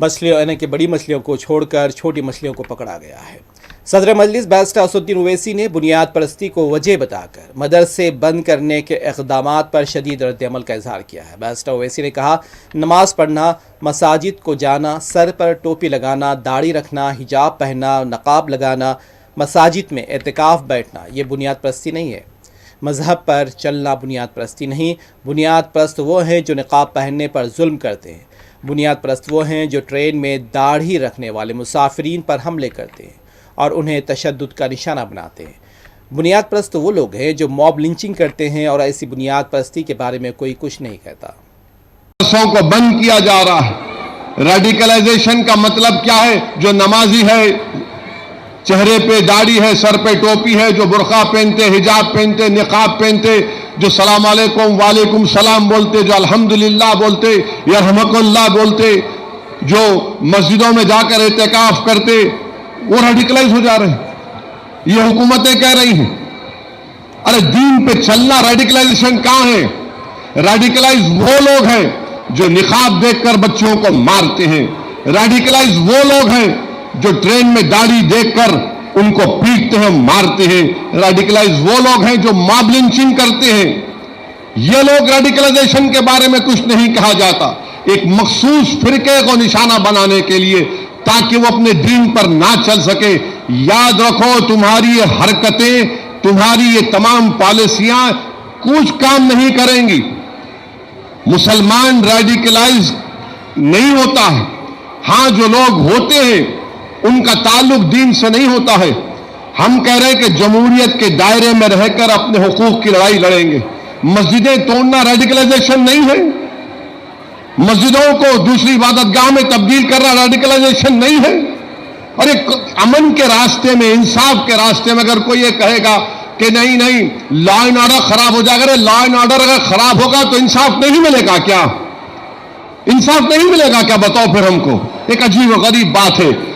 मछलियों यानी कि बड़ी मछलियों को छोड़कर छोटी मछलियों को पकड़ा गया है। सदर मजलिस बैरिस्टर असदुद्दीन ओवैसी ने बुनियाद परस्ती को वजह बताकर मदरसे बंद करने के इक़दामात पर शदीद रद्द-ए-अमल का इजहार किया है। बैरिस्टर ओवैसी ने कहा, नमाज पढ़ना, मसाजिद को जाना, सर पर टोपी लगाना, दाढ़ी रखना, हिजाब पहनना, नकाब लगाना, मसाजिद में एतिकाफ बैठना, ये बुनियाद परस्ती नहीं है। मजहब पर चलना बुनियाद परस्ती नहीं। बुनियाद परस्त वो हैं जो निकाब पहनने पर जुल्म करते हैं। बुनियाद परस्त वो हैं जो ट्रेन में दाढ़ी रखने वाले मुसाफिरीन पर हमले करते हैं और उन्हें तशद्दुद का निशाना बनाते हैं। बुनियाद परस्त वो लोग हैं जो मॉब लिंचिंग करते हैं और ऐसी बुनियाद परस्ती के बारे में कोई कुछ नहीं कहता। मदरसों को बंद किया जा रहा है। रेडिकलाइजेशन का मतलब क्या है? जो नमाजी है, चेहरे पे दाढ़ी है, सर पे टोपी है, जो बुरखा पहनते, हिजाब पहनते, निकाब पहनते, जो सलाम अलैकुम वालेकुम सलाम बोलते, जो अल्हम्दुलिल्लाह बोलते, यरहमकुल्लाह बोलते, जो मस्जिदों में जाकर एतिकाफ करते, वो रेडिकलाइज हो जा रहे हैं। ये हुकूमतें कह रही हैं। अरे दीन पे चलना रेडिकलाइजेशन कहां है? रेडिकलाइज वो लोग हैं जो निकाब देखकर बच्चों को मारते हैं। रेडिकलाइज वो लोग हैं जो ट्रेन में दाढ़ी देखकर उनको पीटते हैं, मारते हैं। रेडिकलाइज वो लोग हैं जो मॉब लिंचिंग करते हैं। ये लोग रेडिकलाइजेशन के बारे में कुछ नहीं कहा जाता। एक मखसूस फिरके को निशाना बनाने के लिए, ताकि वो अपने दीन पर ना चल सके। याद रखो, तुम्हारी ये हरकतें, तुम्हारी ये तमाम पॉलिसियां कुछ काम नहीं करेंगी। मुसलमान रेडिकलाइज नहीं होता है। हां, जो लोग होते हैं उनका ताल्लुक दीन से नहीं होता है। हम कह रहे हैं कि जमहूरियत के दायरे में रहकर अपने हुकूक की लड़ाई लड़ेंगे। मस्जिदें तोड़ना रेडिकलाइजेशन नहीं है। मस्जिदों को दूसरी इबादतगाह में तब्दील करना रेडिकलाइजेशन नहीं है। और एक अमन के रास्ते में, इंसाफ के रास्ते में अगर कोई ये कहेगा कि नहीं नहीं लॉ एंड ऑर्डर खराब हो जाएगा, लॉ एंड ऑर्डर अगर खराब होगा तो इंसाफ नहीं मिलेगा क्या? इंसाफ नहीं मिलेगा क्या? बताओ फिर हमको। एक अजीब व गरीब बात है।